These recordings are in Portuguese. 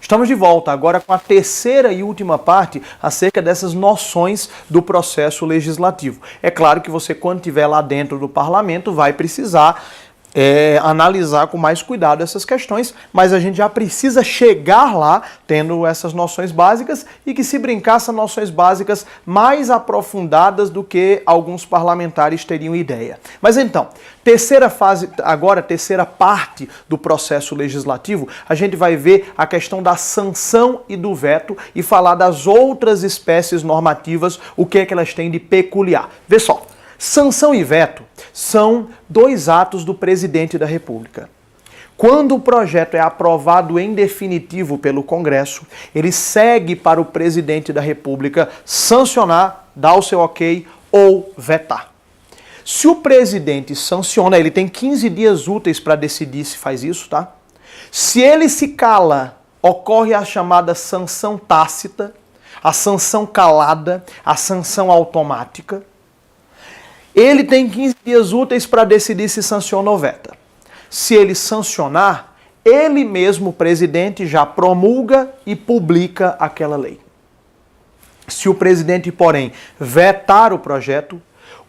Estamos de volta agora com a terceira e última parte acerca dessas noções do processo legislativo. É claro que você, quando estiver lá dentro do parlamento, vai precisar analisar com mais cuidado essas questões, mas a gente já precisa chegar lá tendo essas noções básicas e que, se brincar, são noções básicas mais aprofundadas do que alguns parlamentares teriam ideia. Mas então, terceira fase, agora terceira parte do processo legislativo, a gente vai ver a questão da sanção e do veto e falar das outras espécies normativas, o que é que elas têm de peculiar. Vê só. Sanção e veto são dois atos do presidente da República. Quando o projeto é aprovado em definitivo pelo Congresso, ele segue para o presidente da República sancionar, dar o seu ok ou vetar. Se o presidente sanciona, ele tem 15 dias úteis para decidir se faz isso, tá? Se ele se cala, ocorre a chamada sanção tácita, a sanção calada, a sanção automática. Ele tem 15 dias úteis para decidir se sanciona ou veta. Se ele sancionar, ele mesmo, o presidente, já promulga e publica aquela lei. Se o presidente, porém, vetar o projeto,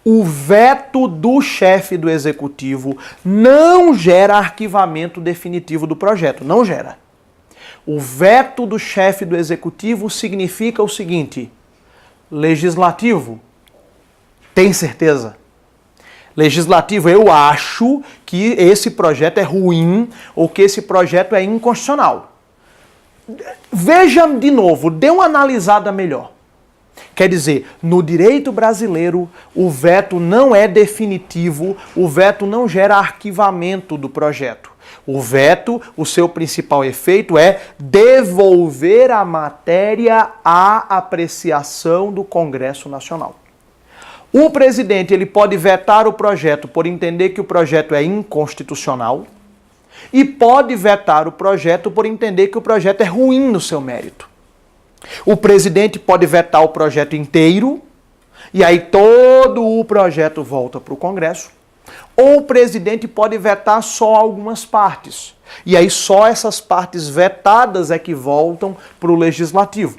o veto do chefe do executivo não gera arquivamento definitivo do projeto, não gera. O veto do chefe do executivo significa o seguinte: legislativo, tem certeza? Legislativo, eu acho que esse projeto é ruim ou que esse projeto é inconstitucional. Veja de novo, dê uma analisada melhor. Quer dizer, no direito brasileiro, o veto não é definitivo, o veto não gera arquivamento do projeto. O veto, o seu principal efeito é devolver a matéria à apreciação do Congresso Nacional. O presidente, ele pode vetar o projeto por entender que o projeto é inconstitucional e pode vetar o projeto por entender que o projeto é ruim no seu mérito. O presidente pode vetar o projeto inteiro e aí todo o projeto volta para o Congresso. Ou o presidente pode vetar só algumas partes e aí só essas partes vetadas é que voltam para o legislativo.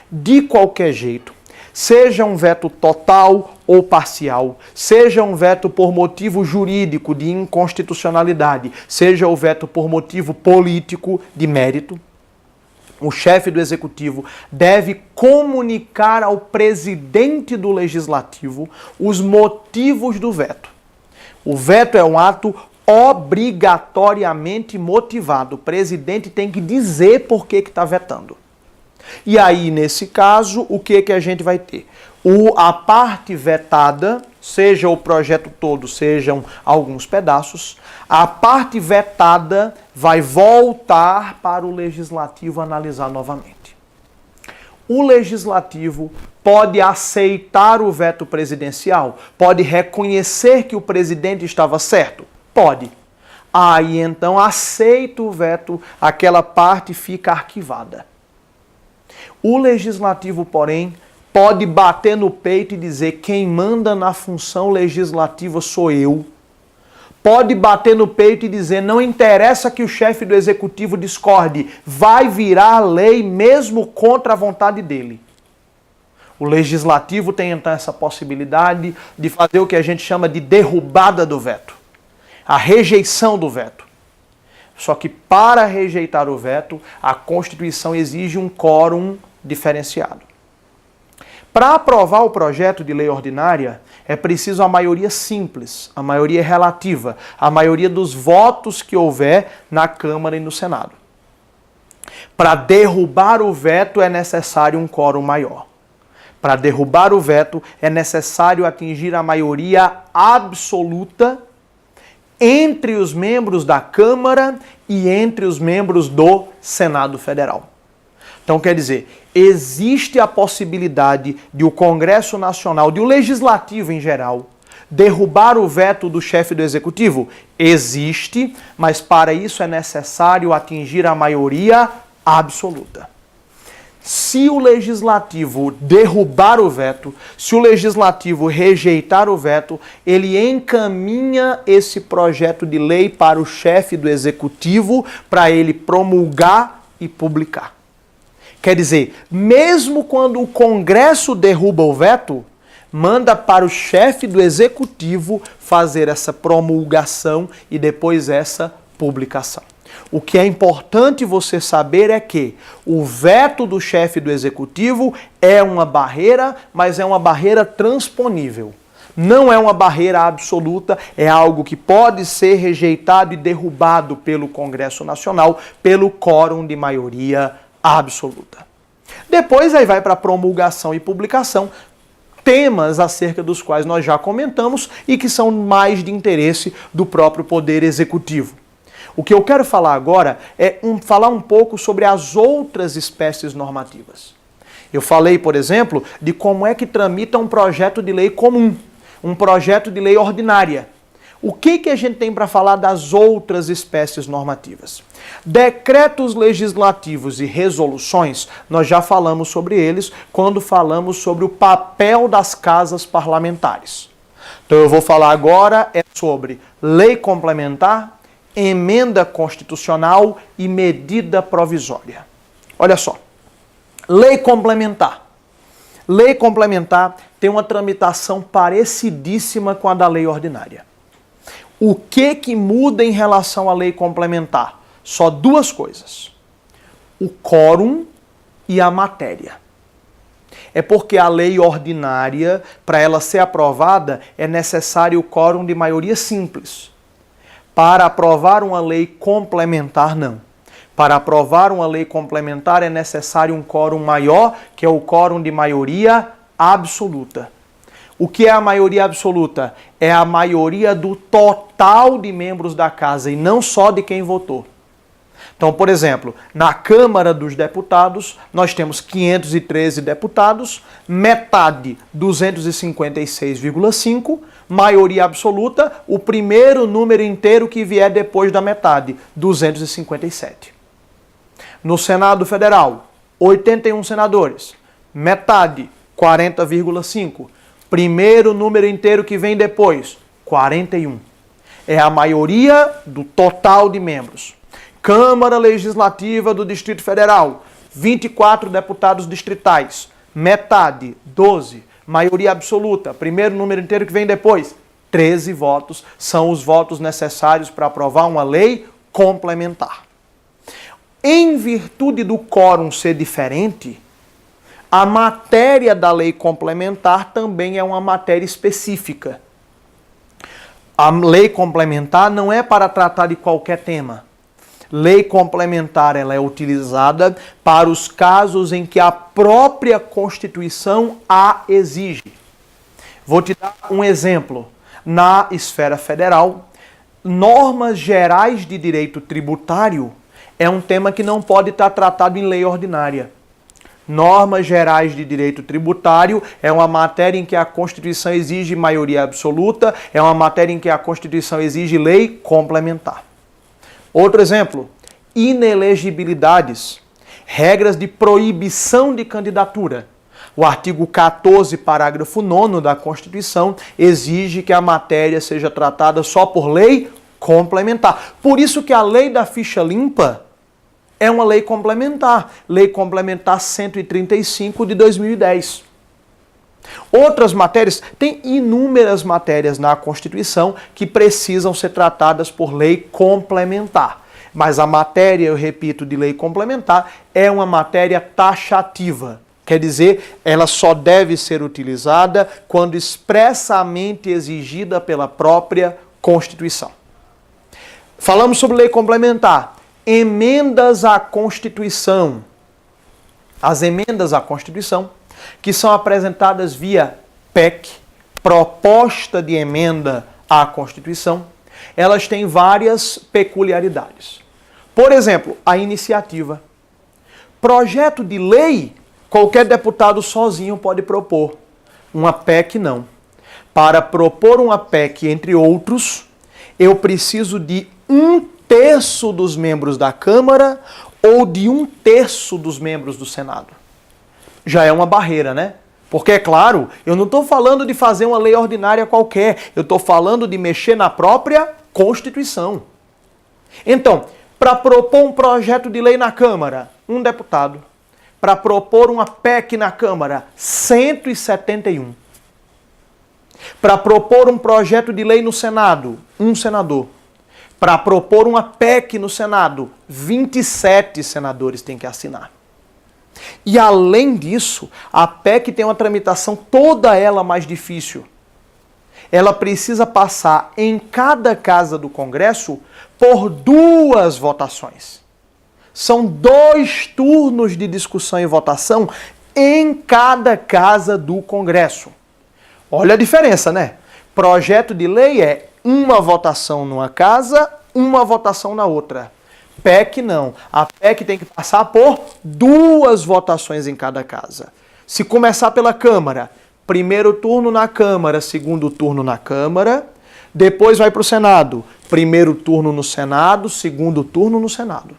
De qualquer jeito, seja um veto total ou parcial, seja um veto por motivo jurídico de inconstitucionalidade, seja o veto por motivo político de mérito, o chefe do executivo deve comunicar ao presidente do legislativo os motivos do veto. O veto é um ato obrigatoriamente motivado. O presidente tem que dizer por que está vetando. E aí, nesse caso, o que a gente vai ter? A parte vetada, seja o projeto todo, sejam alguns pedaços, a parte vetada vai voltar para o legislativo analisar novamente. O legislativo pode aceitar o veto presidencial? Pode reconhecer que o presidente estava certo? Pode. Aí, então, aceita o veto, aquela parte fica arquivada. O legislativo, porém, pode bater no peito e dizer: quem manda na função legislativa sou eu. Pode bater no peito e dizer: não interessa que o chefe do executivo discorde, vai virar lei mesmo contra a vontade dele. O legislativo tem então essa possibilidade de fazer o que a gente chama de derrubada do veto, a rejeição do veto. Só que para rejeitar o veto, a Constituição exige um quórum diferenciado. Para aprovar o projeto de lei ordinária, é preciso a maioria simples, a maioria relativa, a maioria dos votos que houver na Câmara e no Senado. Para derrubar o veto é necessário um quórum maior. Para derrubar o veto é necessário atingir a maioria absoluta entre os membros da Câmara e entre os membros do Senado Federal. Então, quer dizer, existe a possibilidade de o Congresso Nacional, de o Legislativo em geral, derrubar o veto do chefe do Executivo? Existe, mas para isso é necessário atingir a maioria absoluta. Se o Legislativo derrubar o veto, se o Legislativo rejeitar o veto, ele encaminha esse projeto de lei para o chefe do Executivo, para ele promulgar e publicar. Quer dizer, mesmo quando o Congresso derruba o veto, manda para o chefe do Executivo fazer essa promulgação e depois essa publicação. O que é importante você saber é que o veto do chefe do Executivo é uma barreira, mas é uma barreira transponível. Não é uma barreira absoluta, é algo que pode ser rejeitado e derrubado pelo Congresso Nacional pelo quórum de maioria absoluta. Depois aí vai para promulgação e publicação, temas acerca dos quais nós já comentamos e que são mais de interesse do próprio Poder Executivo. O que eu quero falar agora é falar um pouco sobre as outras espécies normativas. Eu falei, por exemplo, de como é que tramita um projeto de lei comum, um projeto de lei ordinária. O que a gente tem para falar das outras espécies normativas? Decretos legislativos e resoluções, nós já falamos sobre eles quando falamos sobre o papel das casas parlamentares. Então eu vou falar agora sobre lei complementar, emenda constitucional e medida provisória. Olha só, lei complementar. Lei complementar tem uma tramitação parecidíssima com a da lei ordinária. O que muda em relação à lei complementar? Só duas coisas: o quórum e a matéria. É porque a lei ordinária, para ela ser aprovada, é necessário o quórum de maioria simples. Para aprovar uma lei complementar, não. Para aprovar uma lei complementar é necessário um quórum maior, que é o quórum de maioria absoluta. O que é a maioria absoluta? É a maioria do total de membros da casa e não só de quem votou. Então, por exemplo, na Câmara dos Deputados, nós temos 513 deputados, metade 256,5, maioria absoluta, o primeiro número inteiro que vier depois da metade, 257. No Senado Federal, 81 senadores, metade, 40,5. Primeiro número inteiro que vem depois, 41. É a maioria do total de membros. Câmara Legislativa do Distrito Federal, 24 deputados distritais, metade, 12. Maioria absoluta, primeiro número inteiro que vem depois, 13 votos, são os votos necessários para aprovar uma lei complementar. Em virtude do quórum ser diferente, a matéria da lei complementar também é uma matéria específica. A lei complementar não é para tratar de qualquer tema. Lei complementar ela é utilizada para os casos em que a própria Constituição a exige. Vou te dar um exemplo. Na esfera federal, normas gerais de direito tributário é um tema que não pode estar tratado em lei ordinária. Normas gerais de direito tributário é uma matéria em que a Constituição exige maioria absoluta, é uma matéria em que a Constituição exige lei complementar. Outro exemplo, inelegibilidades, regras de proibição de candidatura. O artigo 14, parágrafo 9º da Constituição exige que a matéria seja tratada só por lei complementar. Por isso que a lei da ficha limpa é uma lei complementar. Lei complementar 135 de 2010. Outras matérias, tem inúmeras matérias na Constituição que precisam ser tratadas por lei complementar. Mas a matéria, eu repito, de lei complementar é uma matéria taxativa. Quer dizer, ela só deve ser utilizada quando expressamente exigida pela própria Constituição. Falamos sobre lei complementar. Emendas à Constituição. As emendas à Constituição, que são apresentadas via PEC, proposta de emenda à Constituição, elas têm várias peculiaridades. Por exemplo, a iniciativa. Projeto de lei, qualquer deputado sozinho pode propor. Uma PEC não. Para propor uma PEC, entre outros, eu preciso de 1/3 dos membros da Câmara ou de 1/3 dos membros do Senado. Já é uma barreira, né? Porque, é claro, eu não estou falando de fazer uma lei ordinária qualquer, eu estou falando de mexer na própria Constituição. Então, Para propor um projeto de lei na Câmara, um deputado. Para propor uma PEC na Câmara, 171. Para propor um projeto de lei no Senado, um senador. Para propor uma PEC no Senado, 27 senadores têm que assinar. E além disso, a PEC tem uma tramitação toda ela mais difícil. Ela precisa passar em cada casa do Congresso por 2 votações. São 2 turnos de discussão e votação em cada casa do Congresso. Olha a diferença, né? Projeto de lei é uma votação numa casa, uma votação na outra. PEC não. A PEC tem que passar por 2 votações em cada casa. Se começar pela Câmara, primeiro turno na Câmara, segundo turno na Câmara, depois vai para o Senado. Primeiro turno no Senado, segundo turno no Senado.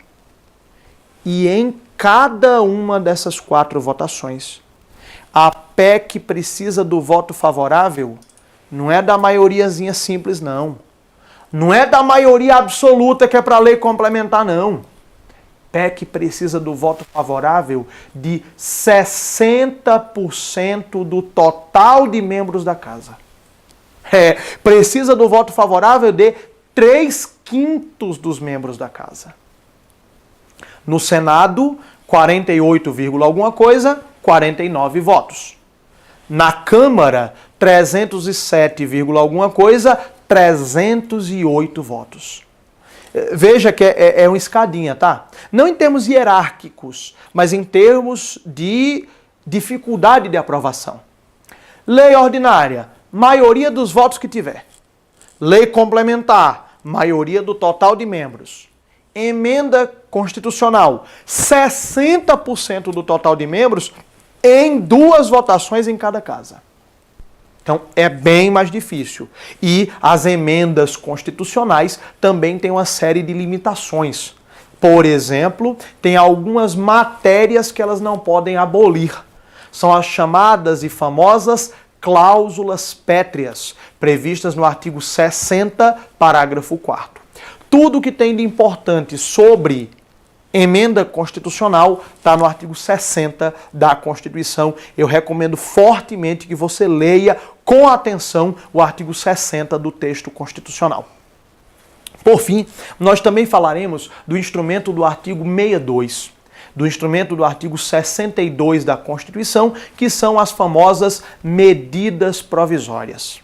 E em cada uma dessas 4 votações, a PEC precisa do voto favorável, não é da maioriazinha simples, não. Não é da maioria absoluta que é para lei complementar, não. PEC precisa do voto favorável de 60% do total de membros da casa. Precisa do voto favorável de 3/5 dos membros da casa. No Senado, 48, alguma coisa, 49 votos. Na Câmara, 307, alguma coisa, 308 votos. Veja que é uma escadinha, tá? Não em termos hierárquicos, mas em termos de dificuldade de aprovação. Lei ordinária, maioria dos votos que tiver. Lei complementar, maioria do total de membros. Emenda constitucional, 60% do total de membros em 2 votações em cada casa. Então, é bem mais difícil. E as emendas constitucionais também têm uma série de limitações. Por exemplo, tem algumas matérias que elas não podem abolir. São as chamadas e famosas cláusulas pétreas, previstas no artigo 60, parágrafo 4º. Tudo que tem de importante sobre emenda constitucional está no artigo 60 da Constituição. Eu recomendo fortemente que você leia com atenção o artigo 60 do texto constitucional. Por fim, nós também falaremos do instrumento do artigo 62, do instrumento do artigo 62 da Constituição, que são as famosas medidas provisórias.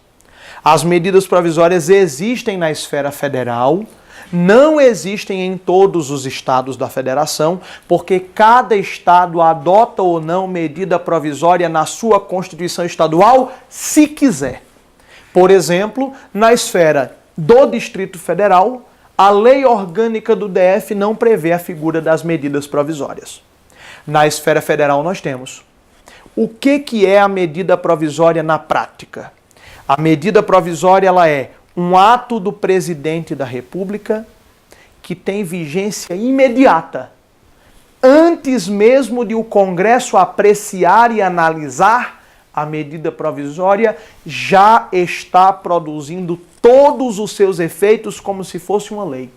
As medidas provisórias existem na esfera federal, não existem em todos os estados da federação, porque cada estado adota ou não medida provisória na sua Constituição estadual, se quiser. Por exemplo, na esfera do Distrito Federal, a lei orgânica do DF não prevê a figura das medidas provisórias. Na esfera federal nós temos. O que é a medida provisória na prática? A medida provisória ela é um ato do presidente da República que tem vigência imediata, antes mesmo de o Congresso apreciar e analisar a medida provisória, já está produzindo todos os seus efeitos como se fosse uma lei.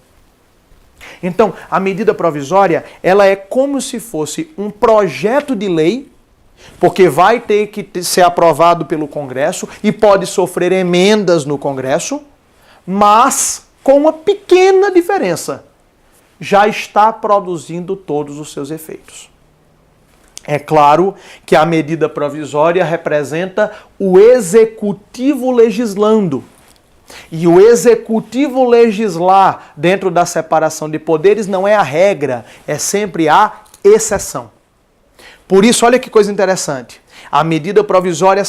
Então, a medida provisória, ela é como se fosse um projeto de lei, porque vai ter que ser aprovado pelo Congresso e pode sofrer emendas no Congresso, mas com uma pequena diferença. Já está produzindo todos os seus efeitos. É claro que a medida provisória representa o executivo legislando. E o executivo legislar dentro da separação de poderes não é a regra, é sempre a exceção. Por isso, olha que coisa interessante. A medida provisória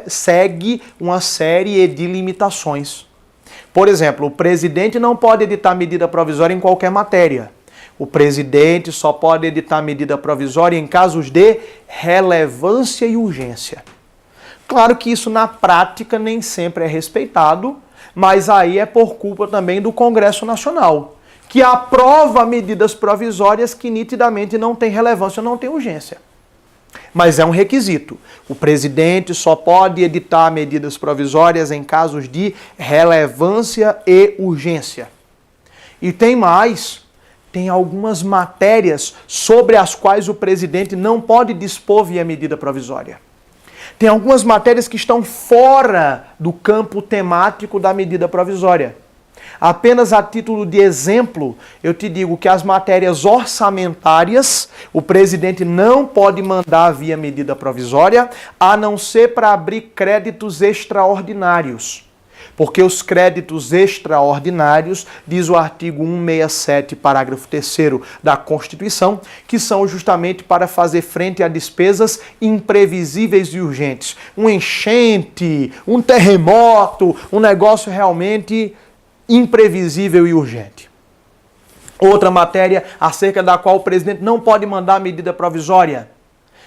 segue uma série de limitações. Por exemplo, o presidente não pode editar medida provisória em qualquer matéria. O presidente só pode editar medida provisória em casos de relevância e urgência. Claro que isso na prática nem sempre é respeitado, mas aí é por culpa também do Congresso Nacional, que aprova medidas provisórias que nitidamente não têm relevância, não têm urgência. Mas é um requisito. O presidente só pode editar medidas provisórias em casos de relevância e urgência. E tem mais. tem algumas matérias sobre as quais o presidente não pode dispor via medida provisória. Tem algumas matérias que estão fora do campo temático da medida provisória. Apenas a título de exemplo, eu te digo que as matérias orçamentárias, o presidente não pode mandar via medida provisória, a não ser para abrir créditos extraordinários. Porque os créditos extraordinários, diz o artigo 167, parágrafo 3º da Constituição, que são justamente para fazer frente a despesas imprevisíveis e urgentes. Um enchente, um terremoto, um negócio realmente imprevisível e urgente. Outra matéria acerca da qual o presidente não pode mandar medida provisória,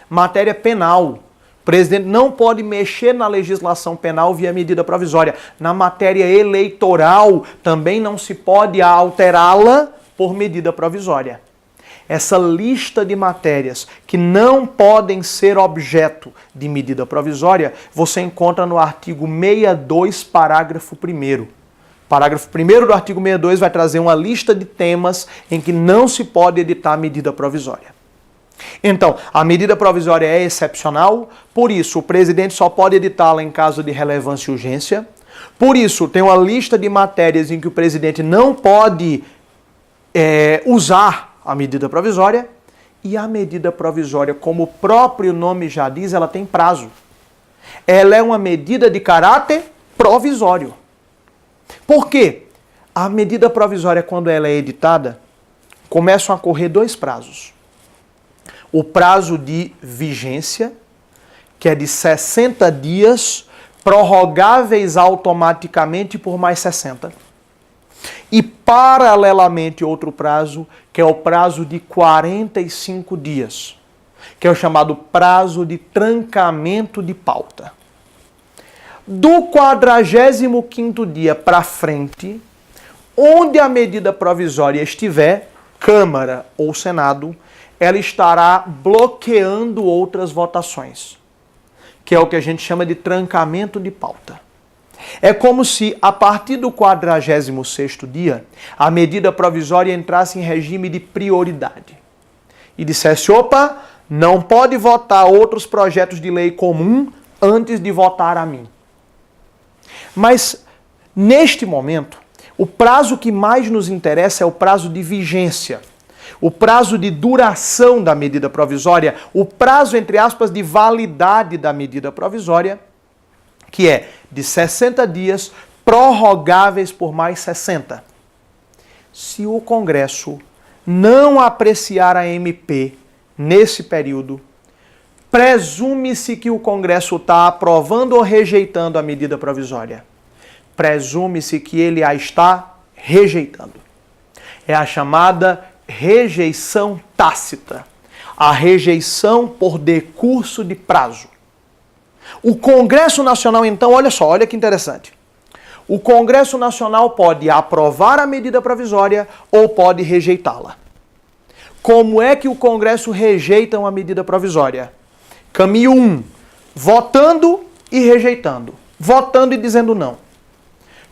matéria penal. O presidente não pode mexer na legislação penal via medida provisória. Na matéria eleitoral, também não se pode alterá-la por medida provisória. Essa lista de matérias que não podem ser objeto de medida provisória, você encontra no artigo 62, parágrafo 1º. Parágrafo 1º do artigo 62 vai trazer uma lista de temas em que não se pode editar medida provisória. Então, a medida provisória é excepcional, por isso o presidente só pode editá-la em caso de relevância e urgência. Por isso, tem uma lista de matérias em que o presidente não pode usar a medida provisória. E a medida provisória, como o próprio nome já diz, ela tem prazo. Ela é uma medida de caráter provisório. Por quê? A medida provisória, quando ela é editada, começam a correr dois prazos. O prazo de vigência, que é de 60 dias, prorrogáveis automaticamente por mais 60. E, paralelamente, outro prazo, que é o prazo de 45 dias, que é o chamado prazo de trancamento de pauta. Do 45º dia para frente, onde a medida provisória estiver, Câmara ou Senado, ela estará bloqueando outras votações, que é o que a gente chama de trancamento de pauta. É como se, a partir do 46º dia, a medida provisória entrasse em regime de prioridade e dissesse, opa, não pode votar outros projetos de lei comum antes de votar a mim. Mas, neste momento, o prazo que mais nos interessa é o prazo de vigência. O prazo de duração da medida provisória, o prazo, entre aspas, de validade da medida provisória, que é de 60 dias, prorrogáveis por mais 60. Se o Congresso não apreciar a MP nesse período, presume-se que o Congresso está aprovando ou rejeitando a medida provisória. Presume-se que ele a está rejeitando. É a chamada rejeição tácita. A rejeição por decurso de prazo. O Congresso Nacional, então, olha só, olha que interessante. O Congresso Nacional pode aprovar a medida provisória ou pode rejeitá-la. Como é que o Congresso rejeita uma medida provisória? Caminho 1, votando e rejeitando. Votando e dizendo não.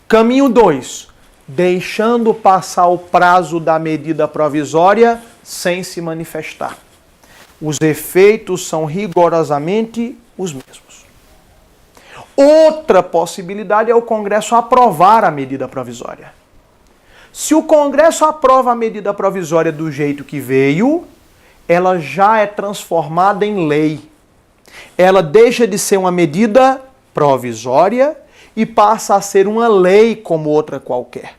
Caminho 2, deixando passar o prazo da medida provisória sem se manifestar. Os efeitos são rigorosamente os mesmos. Outra possibilidade é o Congresso aprovar a medida provisória. Se o Congresso aprova a medida provisória do jeito que veio, ela já é transformada em lei. Ela deixa de ser uma medida provisória e passa a ser uma lei como outra qualquer.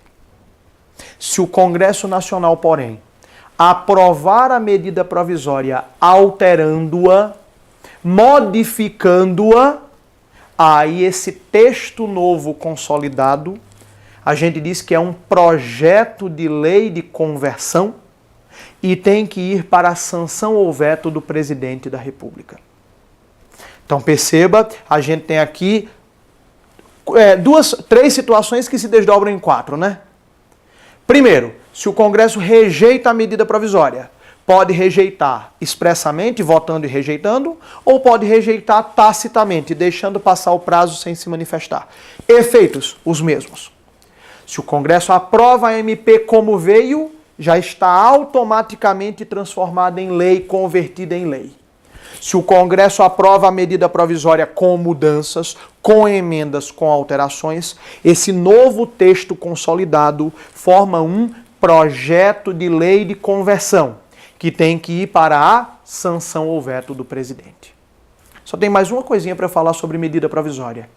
Se o Congresso Nacional, porém, aprovar a medida provisória alterando-a, modificando-a, aí esse texto novo consolidado, a gente diz que é um projeto de lei de conversão e tem que ir para a sanção ou veto do presidente da República. Então perceba, a gente tem aqui três situações que se desdobram em 4, né? Primeiro, se o Congresso rejeita a medida provisória, pode rejeitar expressamente, votando e rejeitando, ou pode rejeitar tacitamente, deixando passar o prazo sem se manifestar. Efeitos, os mesmos. Se o Congresso aprova a MP como veio, já está automaticamente transformada em lei, convertida em lei. Se o Congresso aprova a medida provisória com mudanças, com emendas, com alterações, esse novo texto consolidado forma um projeto de lei de conversão, que tem que ir para a sanção ou veto do presidente. Só tem mais uma coisinha para falar sobre medida provisória.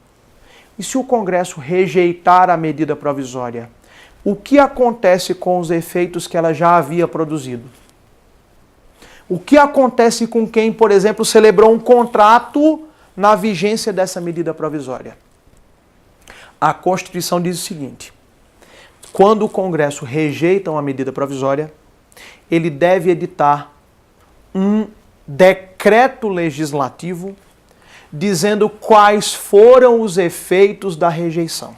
E se o Congresso rejeitar a medida provisória, o que acontece com os efeitos que ela já havia produzido? O que acontece com quem, por exemplo, celebrou um contrato na vigência dessa medida provisória? A Constituição diz o seguinte: quando o Congresso rejeita uma medida provisória, ele deve editar um decreto legislativo dizendo quais foram os efeitos da rejeição.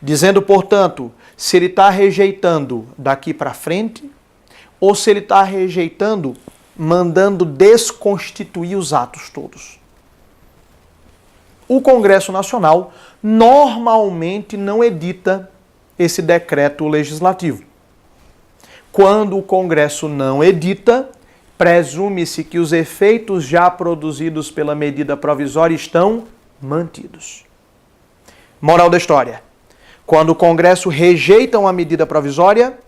Dizendo, portanto, se ele está rejeitando daqui para frente ou se ele está rejeitando, mandando desconstituir os atos todos. O Congresso Nacional normalmente não edita esse decreto legislativo. Quando o Congresso não edita, presume-se que os efeitos já produzidos pela medida provisória estão mantidos. Moral da história: quando o Congresso rejeita uma medida provisória,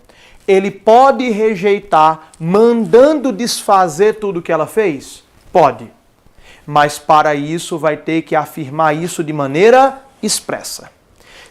ele pode rejeitar mandando desfazer tudo o que ela fez? Pode. Mas para isso vai ter que afirmar isso de maneira expressa.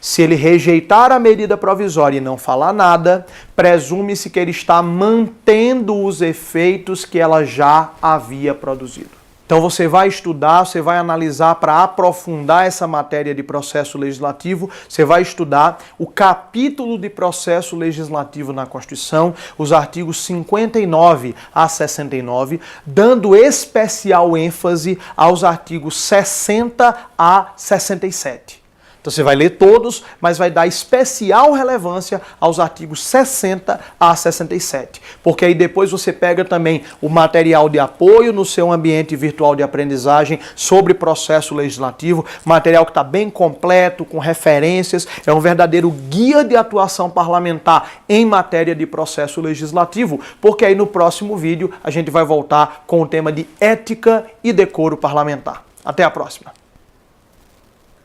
Se ele rejeitar a medida provisória e não falar nada, presume-se que ele está mantendo os efeitos que ela já havia produzido. Então você vai estudar, você vai analisar para aprofundar essa matéria de processo legislativo, você vai estudar o capítulo de processo legislativo na Constituição, os artigos 59 a 69, dando especial ênfase aos artigos 60 a 67. Então você vai ler todos, mas vai dar especial relevância aos artigos 60 a 67. Porque aí depois você pega também o material de apoio no seu ambiente virtual de aprendizagem sobre processo legislativo, material que está bem completo, com referências, é um verdadeiro guia de atuação parlamentar em matéria de processo legislativo, porque aí no próximo vídeo a gente vai voltar com o tema de ética e decoro parlamentar. Até a próxima.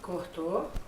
Cortou.